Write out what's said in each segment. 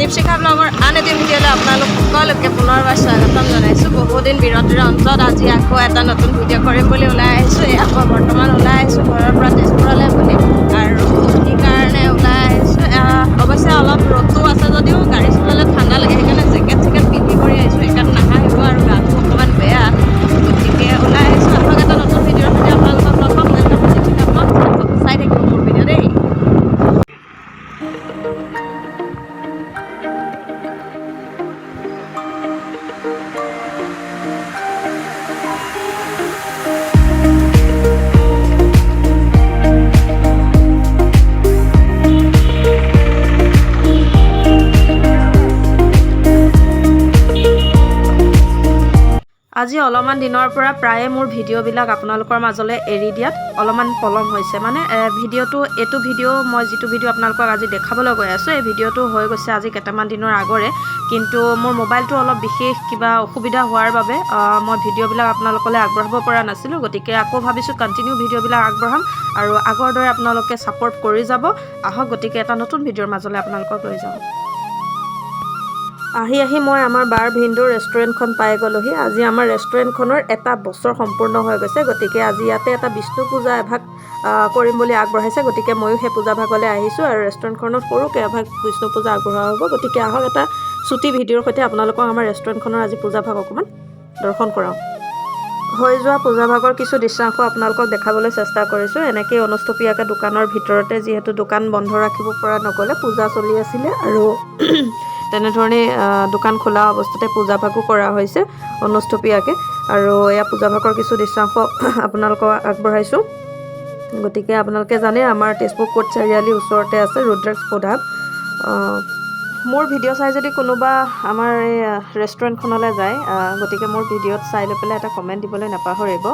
দীপশিখা ব্লগৰ আন এটি ভিডিঅ'লৈ আপোনালোক সকলোকে পুনৰবাৰ স্বাগতম জনাইছোঁ। বহুদিন বিৰতিৰ অন্তত আজি আকৌ এটা নতুন ভিডিঅ' কৰিম বুলি ওলাই আহিছোঁ। আকৌ বৰ্তমান ওলাই আহিছোঁ ঘৰৰ পৰা তেজপুৰলৈ বুলি, আৰু কি কাৰণে ওলাই আহিছোঁ, অৱশ্যে অলপ ৰ'দটো আছে যদিও গাড়ী চলালে ঠাণ্ডা লাগে, সেইকাৰণে জেকেট পিন্ধি কৰি আহিছোঁ। সেইকাৰণে নাহাঁহিব আৰু গাটো অকণমান বেয়া, গতিকে ওলাই আহিছোঁ। আকৌ এটা নতুন ভিডিঅ'ৰ সৈতে আপোনালোকক লগ পাম। চাই থাকিব মোৰ ভিডিঅ' দেই। আজি অলপমান দিনৰ পৰা প্ৰায়ে মোৰ ভিডিঅ'বিলাক আপোনালোকৰ মাজলৈ এৰি দিয়াত অলপমান পলম হৈছে। মানে এইটো ভিডিঅ' মই যিটো ভিডিঅ' আপোনালোকক আজি দেখাবলৈ গৈ আছোঁ, এই ভিডিঅ'টো হৈ গৈছে আজি কেইটামান দিনৰ আগৰে, কিন্তু মোৰ মোবাইলটো অলপ বিশেষ কিবা অসুবিধা হোৱাৰ বাবে মই ভিডিঅ'বিলাক আপোনালোকলৈ আগবঢ়াব পৰা নাছিলোঁ। গতিকে আকৌ ভাবিছোঁ কণ্টিনিউ ভিডিঅ'বিলাক আগবঢ়াম আৰু আগৰ দৰে আপোনালোকে ছাপোৰ্ট কৰি যাব। আহক গতিকে এটা নতুন ভিডিঅ'ৰ মাজলৈ আপোনালোকক লৈ যাওঁ। আহি মই আমাৰ বাৰ ভিনদেউৰ ৰেষ্টুৰেণ্টখন পাই গ'লোহি। আজি আমাৰ ৰেষ্টুৰেণ্টখনৰ এটা বছৰ সম্পূৰ্ণ হৈ গৈছে। গতিকে আজি ইয়াতে এটা বিষ্ণু পূজা এভাগ কৰিম বুলি আগবঢ়াইছে। গতিকে ময়ো সেই পূজা ভাগলৈ আহিছোঁ আৰু ৰেষ্টুৰেণ্টখনত সৰুকৈ এভাগ বিষ্ণু পূজা আগবঢ়োৱা হ'ব। গতিকে আহক এটা চুটি ভিডিঅ'ৰ সৈতে আপোনালোকক আমাৰ ৰেষ্টুৰেণ্টখনৰ আজি পূজা ভাগ অকণমান দৰ্শন কৰাওঁ। হৈ যোৱা পূজা ভাগৰ কিছু দৃশ্যাংশ আপোনালোকক দেখাবলৈ চেষ্টা কৰিছোঁ। এনেকৈ অনুষ্টুপীয়াকৈ দোকানৰ ভিতৰতে, যিহেতু দোকান বন্ধ ৰাখিব পৰা নগ'লে, পূজা চলি আছিলে আৰু তেনেধৰণে দোকান খোলা অৱস্থাতে পূজা ভাগো কৰা হৈছে অনুষ্টুপীয়াকৈ, আৰু এয়া পূজা ভাগৰ কিছু দৃশ্যাংশ আপোনালোকক আগবঢ়াইছোঁ। গতিকে আপোনালোকে জানে আমাৰ তেজপুৰ কোৰ্ট চাৰিআলিৰ ওচৰতে আছে ৰুদ্ৰাক্ষ ফুড হাব। মোৰ ভিডিঅ' চাই যদি কোনোবা আমাৰ এই ৰেষ্টুৰেণ্টখনলৈ যায়, গতিকে মোৰ ভিডিঅ'ত চাই লৈ পেলাই এটা কমেণ্ট দিবলৈ নাপাহৰিব।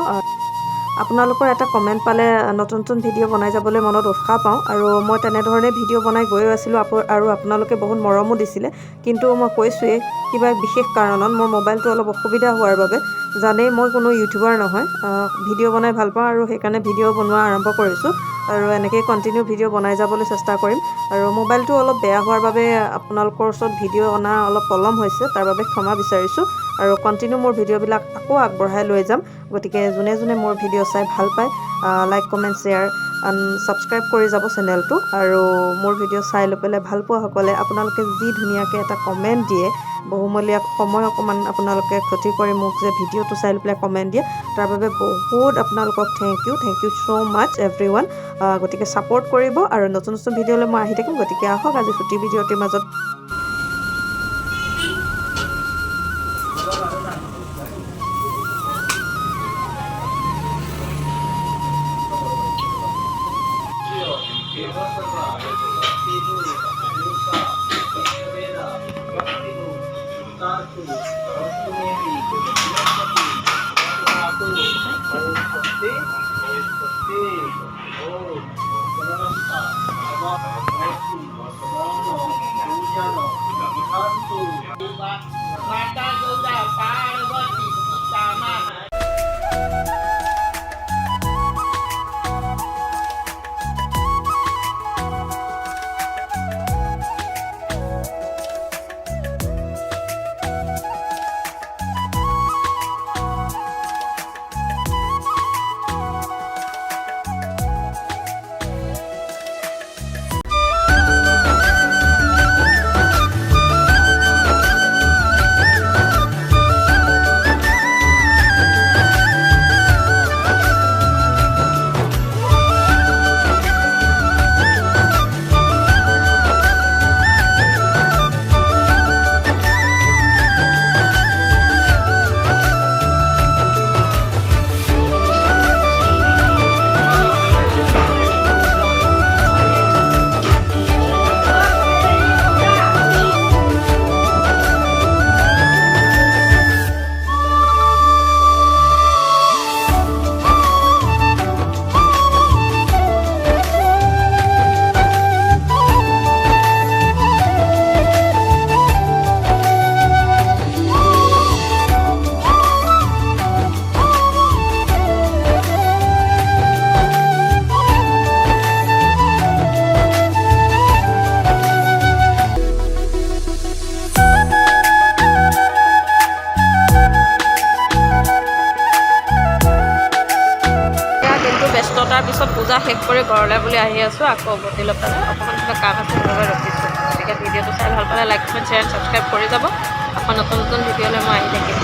আপোনালোকৰ এটা কমেণ্ট পালে নতুন নতুন ভিডিঅ' বনাই যাবলৈ মনত উৎসাহ পাওঁ, আৰু মই তেনেধৰণে ভিডিঅ' বনাই গৈও আছিলোঁ আৰু আপোনালোকে বহুত মৰমো দিছিলে। কিন্তু মই কৈছোঁৱেই, কিবা বিশেষ কাৰণত মোৰ মোবাইলটো অলপ অসুবিধা হোৱাৰ বাবে, জানেই মই কোনো ইউটিউবাৰ নহয়, ভিডিঅ' বনাই ভাল পাওঁ আৰু সেইকাৰণে ভিডিঅ' বনোৱা আৰম্ভ কৰিছোঁ আৰু এনেকৈ কণ্টিনিউ ভিডিঅ' বনাই যাবলৈ চেষ্টা কৰিম। আৰু মোবাইলটো অলপ বেয়া হোৱাৰ বাবে আপোনালোকৰ ওচৰত ভিডিঅ' অনা অলপ পলম হৈছে, তাৰ বাবে ক্ষমা বিচাৰিছোঁ। আৰু কণ্টিনিউ মোৰ ভিডিঅ'বিলাক আকৌ আগবঢ়াই লৈ যাম। গতিকে যোনে যোনে মোৰ ভিডিঅ' চাই ভাল পায়, লাইক কমেণ্ট শ্বেয়াৰ ছাবস্ক্ৰাইব কৰি যাব চেনেলটো। আৰু মোৰ ভিডিঅ' চাই লৈ পেলাই ভাল পোৱাসকলে আপোনালোকে যি ধুনীয়াকৈ এটা কমেণ্ট দিয়ে, বহুমূলীয়া সময় অকণমান আপোনালোকে ক্ষতি কৰি মোক যে ভিডিঅ'টো চাই লৈ পেলাই কমেণ্ট দিয়ে, তাৰ বাবে বহুত আপোনালোকক thank you so' much everyone. গতিকে ছাপোৰ্ট কৰিব আৰু নতুন নতুন ভিডিঅ'লৈ মই আহি থাকিম। গতিকে আহক আজি ছুটি ভিডিঅ'টিৰ মাজত পূজা শেষ কৰি ঘৰলৈ বুলি আহি আছোঁ আকৌ উভতি পালে অকণমান কিবা কাম আছে সেইবাবে ৰখিছোঁ গতিকে ভিডিঅ'টো চাই ভাল পালে লাইক কমেণ্ট শ্বেয়াৰ ছাবস্ক্ৰাইব কৰি যাব আকৌ নতুন নতুন ভিডিঅ'লৈ মই আহি থাকিম